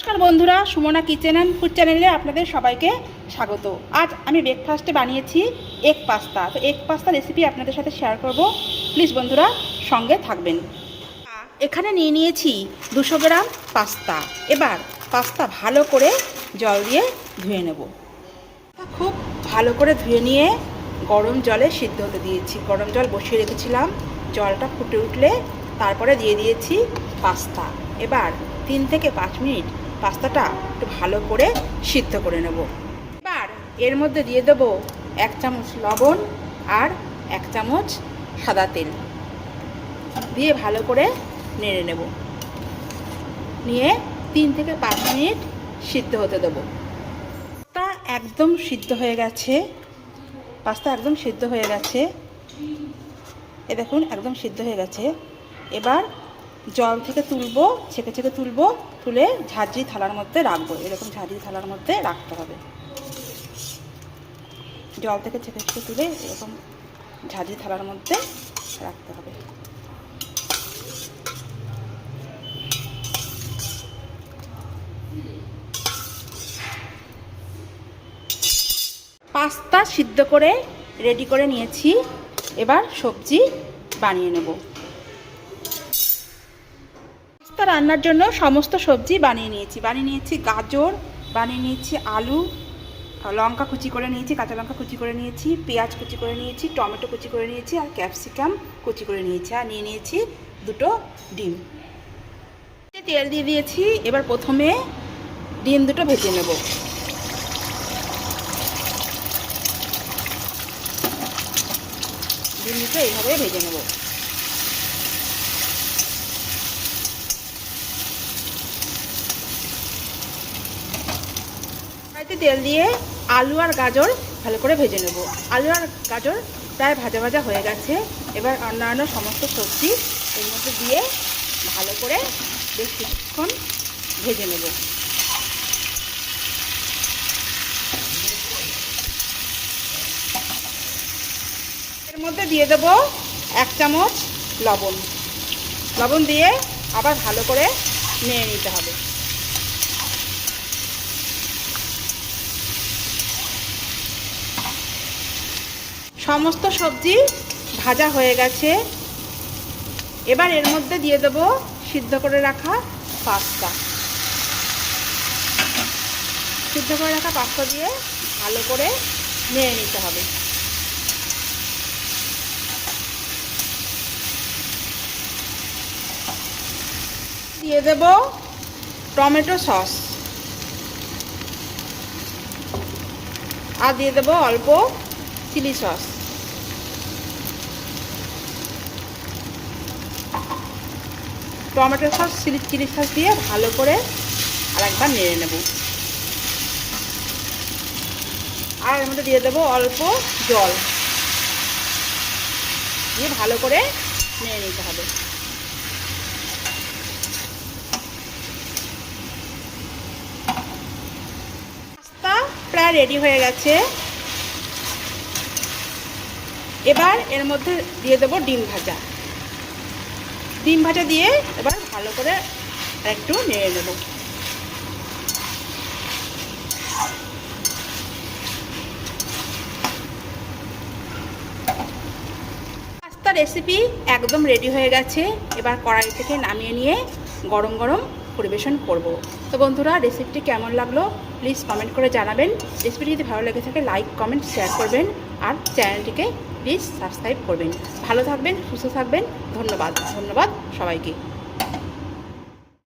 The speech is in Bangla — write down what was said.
নমস্কার বন্ধুরা, সুমনা কিচেন অ্যান্ড ফুড চ্যানেলে আপনাদের সবাইকে স্বাগত। আজ আমি ব্রেকফাস্টে বানিয়েছি এগ পাস্তা। তো এগ পাস্তা রেসিপি আপনাদের সাথে শেয়ার করব, প্লিজ বন্ধুরা সঙ্গে থাকবেন। এখানে নিয়ে নিয়েছি 200 গ্রাম পাস্তা। এবার পাস্তা ভালো করে জল দিয়ে ধুয়ে নেব। খুব ভালো করে ধুয়ে নিয়ে গরম জলে সিদ্ধ হতে দিয়েছি। গরম জল বসিয়ে রেখেছিলাম, জলটা ফুটে উঠলে তারপরে দিয়ে দিয়েছি পাস্তা। এবার 3 থেকে 5 মিনিট পাস্তাটা একটু ভালো করে সিদ্ধ করে নেব। এবার এর মধ্যে দিয়ে দেবো 1 চামচ লবণ আর 1 চামচ সাদা তেল দিয়ে ভালো করে নেড়ে নেব। নিয়ে 3 থেকে 5 মিনিট সিদ্ধ হতে দেবো। পাস্তা একদম সিদ্ধ হয়ে গেছে। এ দেখুন একদম সিদ্ধ হয়ে গেছে। এবার জল থেকে তুলবো, ছেঁকে তুলবো, তুলে ঝাঁঝরি থালার মধ্যে রাখবো। এরকম ঝাঁঝরি থালার মধ্যে রাখতে হবে। জল থেকে ছেঁকে তুলে এরকম ঝাঁঝরি থালার মধ্যে রাখতে হবে। পাস্তা সিদ্ধ করে রেডি করে নিয়েছি। এবার সবজি বানিয়ে নেব। পাস্তা রান্নার জন্য সমস্ত সবজি বানিয়ে নিয়েছি। গাজর বানিয়ে নিয়েছি, আলু, লঙ্কা কুচি করে নিয়েছি, কাঁচা লঙ্কা কুচি করে নিয়েছি, পেঁয়াজ কুচি করে নিয়েছি, টমেটো কুচি করে নিয়েছি আর ক্যাপসিকাম কুচি করে নিয়েছি। আর নিয়ে নিয়েছি 2টো ডিম। তেল দিয়ে দিয়েছি। এবার প্রথমে ডিম 2টো ভেজে নেব। ডিম 2টো এইভাবে ভেজে নেব। তেল দিয়ে আলু আর গাজর ভালো করে ভেজে নেব। আলু আর গাজর প্রায় ভাজা হয়ে গেছে। এবার অন্যান্য সমস্ত সবজি এর মধ্যে দিয়ে ভালো করে বেশ কিছুক্ষণ ভেজে নেব। এর মধ্যে দিয়ে দেব 1 চামচ লবণ দিয়ে আবার ভালো করে নেড়ে নিতে হবে। সমস্ত সবজি ভাজা হয়ে গেছে। এবার এর মধ্যে দিয়ে দেব সিদ্ধ করে রাখা পাস্তা। দিয়ে ভালো করে নেড়ে নিতে হবে। দিয়ে দেব টমেটো সস আর দিয়ে দেব অল্প chilli sauce. Tomato sauce, chilli sauce দিয়ে ভালো করে আরেকবার নেড়ে নেব। আর এর মধ্যে দিয়ে দেবো অল্প জল দিয়ে ভালো করে নেড়ে নিতে হবে। পাস্তা প্রায় রেডি হয়ে গেছে। এবার এর মধ্যে দিয়ে দেবো ডিম ভাজা দিয়ে এবার ভালো করে একটু নেড়ে নেব। পাস্তা রেসিপি একদম রেডি হয়ে গেছে। এবার কড়াই থেকে নামিয়ে নিয়ে গরম গরম পরিবেশন করব। তো বন্ধুরা, রেসিপিটি কেমন লাগলো প্লিজ কমেন্ট করে জানাবেন। রেসিপিটি যদি ভালো লেগে থাকে লাইক, কমেন্ট, শেয়ার করবেন আর চ্যানেলটিকে প্লিজ সাবস্ক্রাইব করবেন। ভালো থাকবেন, সুস্থ থাকবেন। ধন্যবাদ সবাইকে।